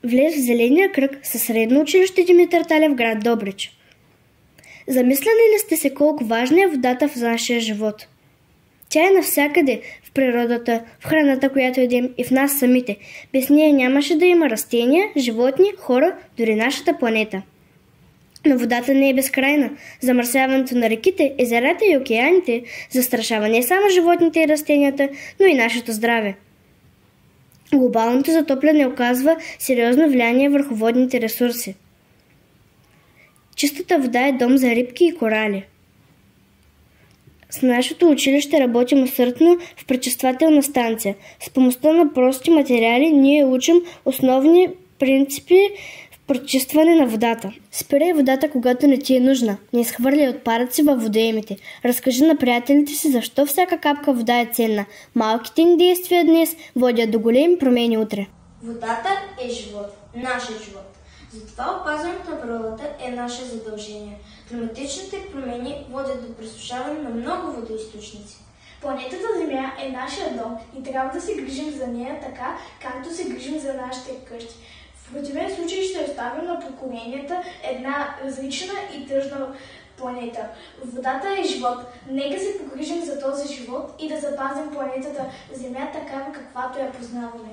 влез в зеления кръг със Средно училище Димитър Талев в град Добрич. Замисляли ли сте се колко важна е водата в нашия живот? Тя е навсякъде, в природата, в храната, която едем и в нас самите. Без нея нямаше да има растения, животни, хора, дори нашата планета. Но водата не е безкрайна. Замърсяването на реките, езерата и океаните застрашава не само животните и растенията, но и нашето здраве. Глобалното затопляне оказва сериозно влияние върху водните ресурси. Чистата вода е дом за рибки и корали. С нашето училище работим усърдно в пречиствателна станция. С помощта на прости материали ние учим основни принципи в пречистване на водата. Спирай водата, когато не ти е нужна. Не изхвърляй отпадъци във водоемите. Разкажи на приятелите си защо всяка капка вода е ценна. Малките ни действия днес водят до големи промени утре. Водата е живот, нашия живот. Затова опазването на природата е наше задължение. Климатичните промени водят до пресушаване на много водоизточници. Планетата Земя е нашия дом и трябва да се грижим за нея така, както се грижим за нашите къщи. В противен случай ще оставим на поколенията една различна и тъжна планета. Водата е живот. Нека се погрижим за този живот и да запазим планетата Земя такава, каквато я познаваме.